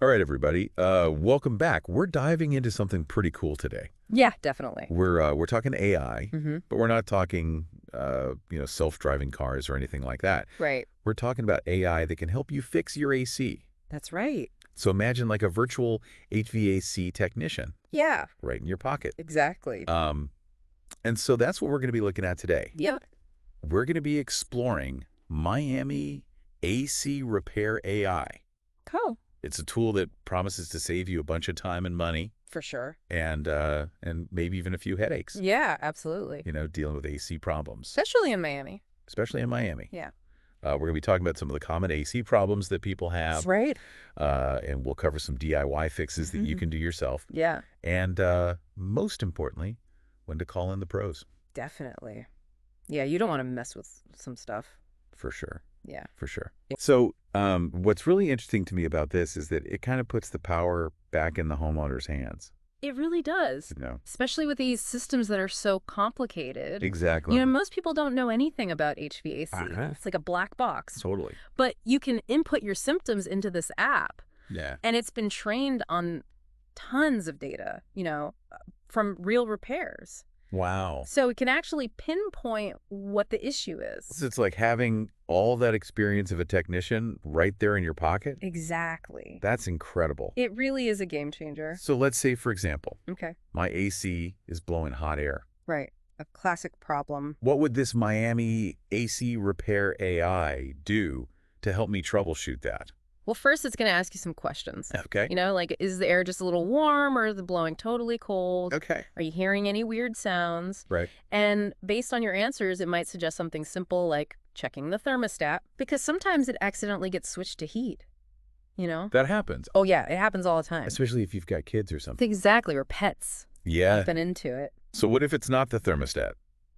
All right, everybody. Welcome back. We're diving into something pretty cool today. Yeah, definitely. We're talking AI, Mm-hmm. but we're not talking self-driving cars or anything like that. Right. We're talking about AI that can help you fix your AC. That's right. So imagine like a virtual HVAC technician Yeah, right in your pocket. exactly. And so that's what we're going to be looking at today. Yeah. We're going to be exploring Miami AC Repair AI. Cool. It's a tool that promises to save you a bunch of time and money. For sure. And maybe even a few headaches, Yeah, absolutely. dealing with AC problems, Especially in Miami. especially in Miami. Yeah. We're going to be talking about some of the common AC problems that people That's have, right. and we'll cover some DIY fixes that you can do yourself, Yeah, and most importantly, when to call in the pros. definitely. Yeah, you don't want to mess with some stuff. For sure. Yeah. For sure. Yeah. So what's really interesting to me about this is that it kind of puts the power back in the homeowner's hands. It really does. Especially with these systems that are so complicated. Exactly. You know, most people don't know anything about HVAC. It's like a black box. Totally. But you can input your symptoms into this app. Yeah. And it's been trained on tons of data, from real repairs. Wow. So it can actually pinpoint what the issue is. So it's like having all that experience of a technician right there in your pocket? Exactly. That's incredible. It really is a game changer. So let's say, for example, Okay. my AC is blowing hot air. Right. A classic problem. What would this Miami AC Repair AI do to help me troubleshoot that? Well, first it's going to ask you some questions. Okay. Like, is the air just a little warm or is it blowing totally cold? Okay. Are you hearing any weird sounds? Right. And based on your answers, it might suggest something simple like checking the thermostat, because sometimes it accidentally gets switched to heat, That happens. Oh, yeah, it happens all the time. Especially if you've got kids or something. Exactly, or pets. Yeah. I've been into it. So what if it's not the thermostat?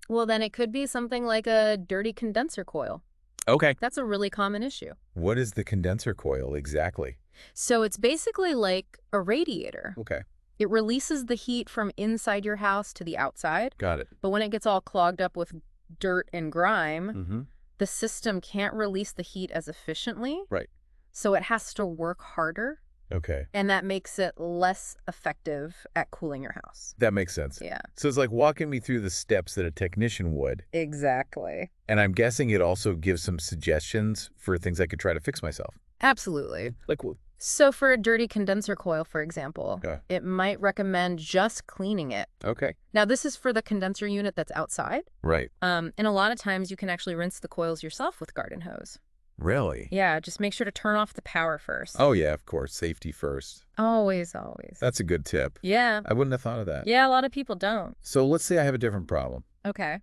Well, then it could be something like a dirty condenser coil. Okay. That's a really common issue. What is the condenser coil exactly? So it's basically like a radiator. Okay. It releases the heat from inside your house to the outside. Got it. But when it gets all clogged up with dirt and grime, Mm-hmm. the system can't release the heat as efficiently. Right. So it has to work harder. Okay. And that makes it less effective at cooling your house. That makes sense. Yeah. So it's like walking me through the steps that a technician would. Exactly. And I'm guessing it also gives some suggestions for things I could try to fix myself. Absolutely. Like what? So for a dirty condenser coil, for example, Okay. it might recommend just cleaning it. Okay. Now, this is for the condenser unit that's outside. Right. And a lot of times you can actually rinse the coils yourself with garden hose. Really? Yeah, just make sure to turn off the power first. Oh, yeah, of course. Safety first. Always, always. That's a good tip. Yeah. I wouldn't have thought of that. Yeah, a lot of people don't. So let's say I have a different problem. Okay.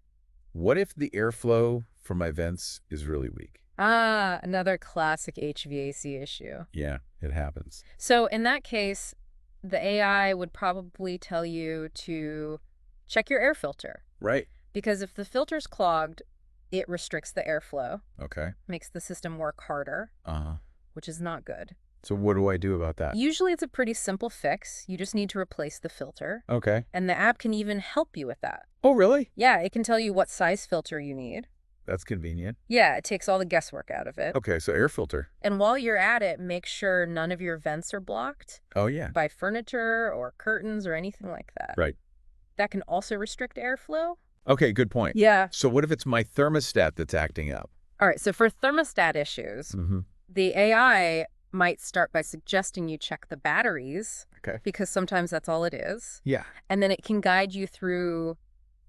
What if the airflow from my vents is really weak? Ah, another classic HVAC issue. Yeah, it happens. So in that case, the AI would probably tell you to check your air filter. Right. Because if the filter's clogged, it restricts the airflow, Okay. makes the system work harder, Uh-huh. which is not good. So what do I do about that? Usually it's a pretty simple fix. You just need to replace the filter. Okay. And the app can even help you with that. Oh, really? Yeah, it can tell you what size filter you need. That's convenient. Yeah, it takes all the guesswork out of it. Okay, so air filter. And while you're at it, make sure none of your vents are blocked Oh, yeah. by furniture or curtains or anything like that. Right. That can also restrict airflow. Okay, good point. Yeah. So what if it's my thermostat that's acting up? All right, so for thermostat issues, Mm-hmm. the AI might start by suggesting you check the batteries. Okay. Because sometimes that's all it is. Yeah. And then it can guide you through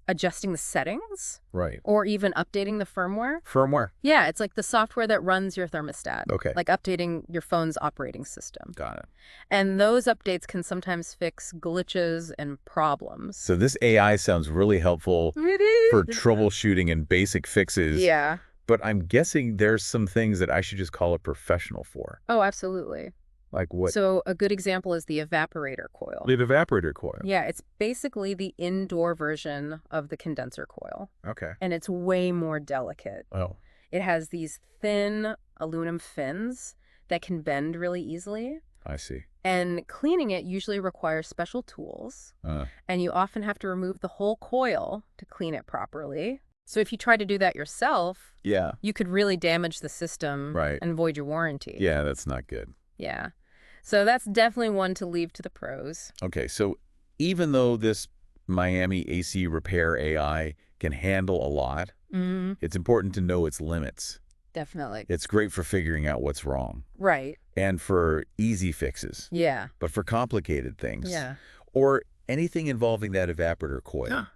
adjusting the settings Right. or even updating the firmware. Firmware. Yeah, it's like the software that runs your thermostat. Okay. Like updating your phone's operating system. Got it. And those updates can sometimes fix glitches and problems. So this AI sounds really helpful It is. for troubleshooting and basic fixes. Yeah. But I'm guessing there's some things that I should just call a professional for. Oh, absolutely. Like what? So a good example is the evaporator coil. The evaporator coil. Yeah, it's basically the indoor version of the condenser coil. Okay. And it's way more delicate. Oh. It has these thin aluminum fins that can bend really easily. I see. And cleaning it usually requires special tools. And you often have to remove the whole coil to clean it properly. So if you try to do that yourself, Yeah. you could really damage the system Right. and void your warranty. Yeah, that's not good. Yeah. So that's definitely one to leave to the pros. Okay, so even though this Miami AC repair AI can handle a lot, it's important to know its limits. Definitely. It's great for figuring out what's wrong Right. and for easy fixes. Yeah. But for complicated things, Yeah. or anything involving that evaporator coil,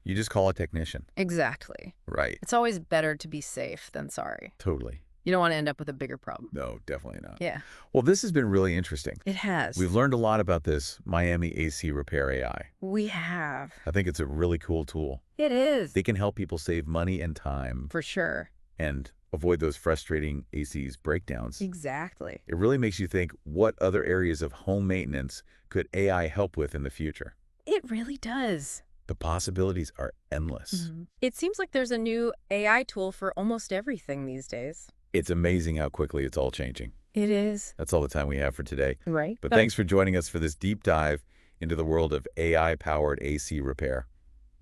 you just call a technician. Exactly. Right. It's always better to be safe than sorry. Totally. You don't want to end up with a bigger problem. No, definitely not. Yeah. Well, this has been really interesting. It has. We've learned a lot about this Miami AC repair AI. We have. I think it's a really cool tool. It is. They can help people save money and time For sure. and avoid those frustrating AC's breakdowns. Exactly. It really makes you think, what other areas of home maintenance could AI help with in the future? It really does. The possibilities are endless. It seems like there's a new AI tool for almost everything these days. It's amazing how quickly it's all changing. It is. That's all the time we have for today. Right. But thanks for joining us for this deep dive into the world of AI-powered AC repair.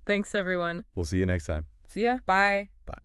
Thanks, everyone. We'll see you next time. See ya. Bye. Bye.